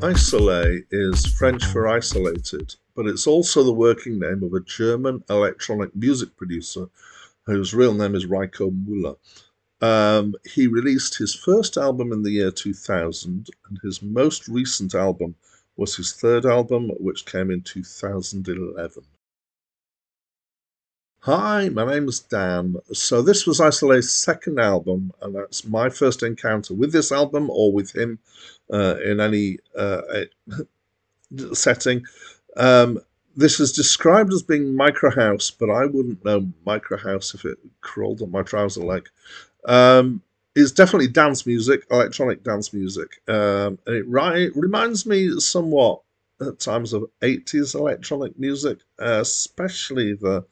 Isolée is French for isolated, but it's also the working name of a German electronic music producer whose real name is Reiko Müller. He released his first album in the year 2000, and his most recent album was his third album, which came in 2011. Hi, my name is Dan. So this was Isolée's second album, and that's my first encounter with this album or with him in any setting. This is described as being micro-house, but I wouldn't know micro-house if it crawled up my trouser leg. It's definitely dance music, electronic dance music. And it reminds me somewhat at times of 80s electronic music, especially the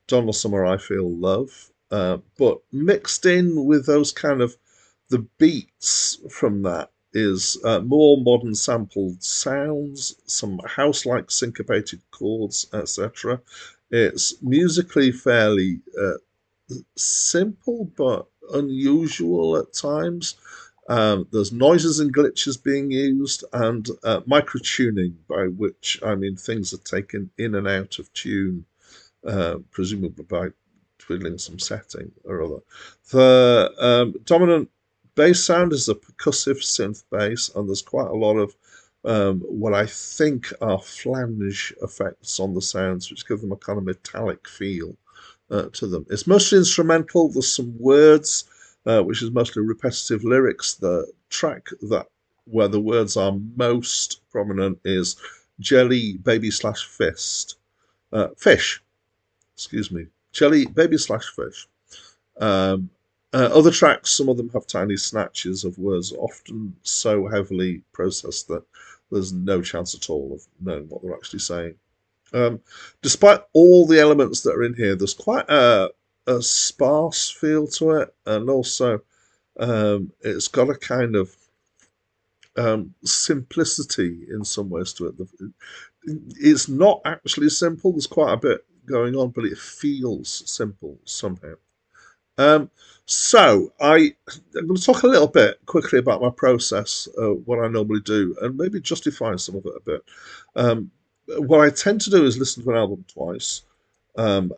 Donna Summer I Feel Love, but mixed in with those kind of the beats from that is more modern sampled sounds, some house-like syncopated chords, etc. It's musically fairly simple but unusual at times. There's noises and glitches being used, and micro-tuning, by which I mean things are taken in and out of tune, presumably by twiddling some setting or other. The dominant bass sound is a percussive synth bass, and there's quite a lot of what I think are flange effects on the sounds, which give them a kind of metallic feel to them. It's mostly instrumental. There's some words, which is mostly repetitive lyrics. The track where the words are most prominent is Jelly Baby slash Fist. Fish. Excuse me. Jelly Baby slash Fish. Other tracks, some of them have tiny snatches of words, often so heavily processed that there's no chance at all of knowing what they're actually saying. Despite all the elements that are in here, there's quite a sparse feel to it, and also it's got a kind of simplicity in some ways to it. It's not actually simple. There's quite a bit going on, but it feels simple somehow. So I'm going to talk a little bit quickly about my process, what I normally do, and maybe justify some of it a bit. What I tend to do is listen to an album twice, and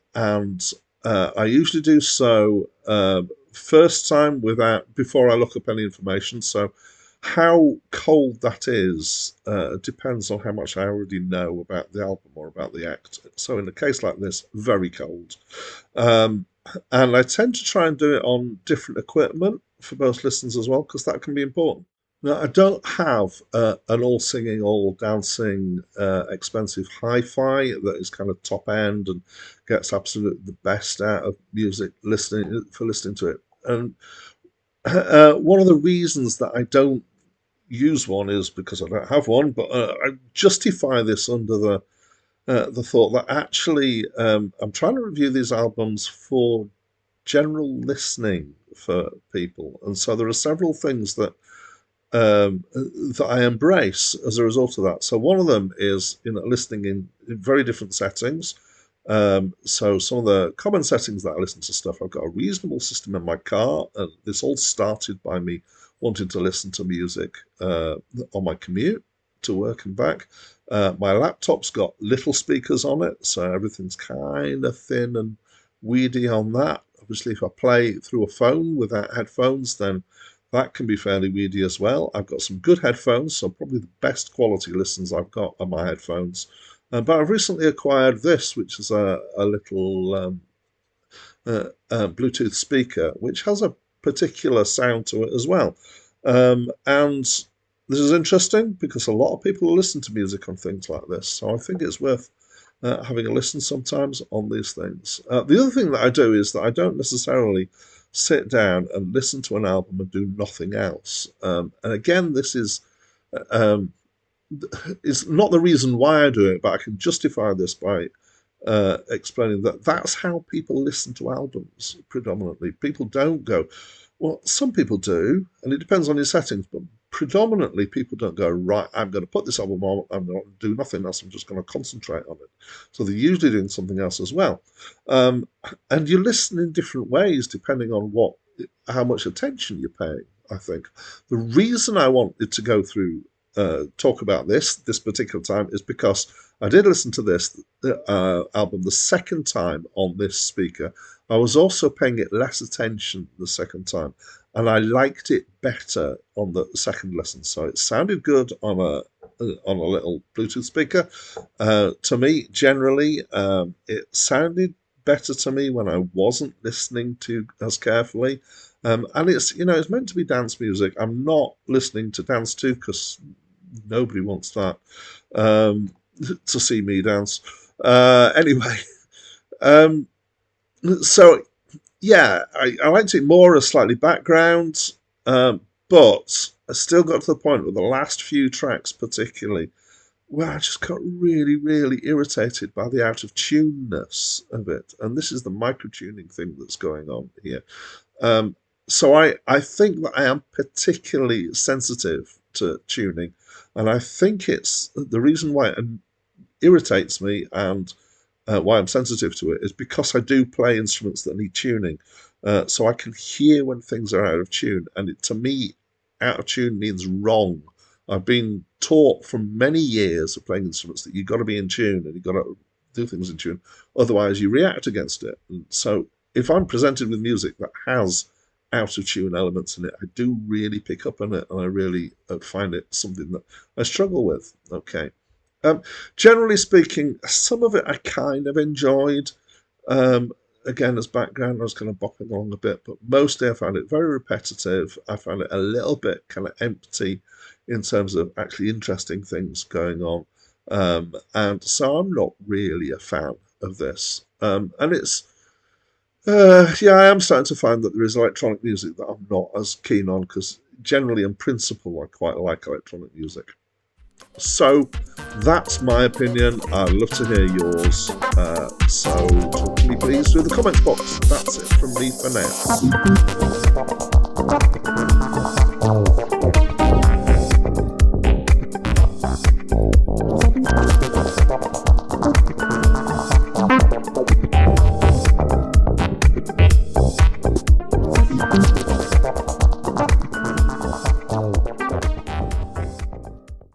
I usually do so first time before I look up any information. So how cold that is depends on how much I already know about the album or about the act. So in a case like this, very cold. And I tend to try and do it on different equipment for both listens as well, because that can be important. Now, I don't have an all-singing, all-dancing, expensive hi-fi that is kind of top-end and gets absolutely the best out of music listening to it. And one of the reasons that I don't use one is because I don't have one, but I justify this under the thought that actually I'm trying to review these albums for general listening for people, and so there are several things that I embrace as a result of that. So one of them is listening in very different settings. So some of the common settings that I listen to stuff, I've got a reasonable system in my car, and this all started by me wanting to listen to music on my commute to work and back. My laptop's got little speakers on it, so everything's kind of thin and weedy on that. Obviously, if I play through a phone without headphones, then that can be fairly weedy as well. I've got some good headphones, so probably the best quality listens I've got are my headphones. But I've recently acquired this, which is a little Bluetooth speaker, which has a particular sound to it as well. And this is interesting because a lot of people listen to music on things like this, so I think it's worth having a listen sometimes on these things. The other thing that I do is that I don't necessarily sit down and listen to an album and do nothing else. And again, this is not the reason why I do it, but I can justify this by explaining that that's how people listen to albums predominantly. People don't go, well, some people do, and it depends on your settings, but predominantly people don't go, right, I'm going to put this album on, I'm not going to do nothing else, I'm just going to concentrate on it. So they're usually doing something else as well. And you listen in different ways depending on how much attention you're paying, I think. The reason I wanted to go through, talk about this particular time is because I did listen to this album the second time on this speaker. I was also paying it less attention the second time, and I liked it better on the second listen. So it sounded good on a little Bluetooth speaker. To me, generally, it sounded better to me when I wasn't listening to as carefully. And it's meant to be dance music. I'm not listening to dance to because nobody wants that to see me dance. Anyway, so yeah, I liked it more as slightly background, but I still got to the point with the last few tracks, particularly, where I just got really, really irritated by the out of tuneness of it. And this is the micro tuning thing that's going on here. So I think that I am particularly sensitive to tuning, and I think it's the reason why it irritates me and why I'm sensitive to it is because I do play instruments that need tuning, so I can hear when things are out of tune, and to me, out of tune means wrong. I've been taught for many years of playing instruments that you've got to be in tune and you've got to do things in tune, otherwise you react against it. And so if I'm presented with music that has out of tune elements in it, I do really pick up on it, and I really find it something that I struggle with. Okay. Generally speaking, some of it I kind of enjoyed. Again, as background, I was kind of bopping along a bit, but mostly I found it very repetitive. I found it a little bit kind of empty in terms of actually interesting things going on. And so I'm not really a fan of this. And it's, yeah, I am starting to find that there is electronic music that I'm not as keen on because generally, in principle, I quite like electronic music. So that's my opinion. I'd love to hear yours. So talk to me please through the comments box. That's it from me for now.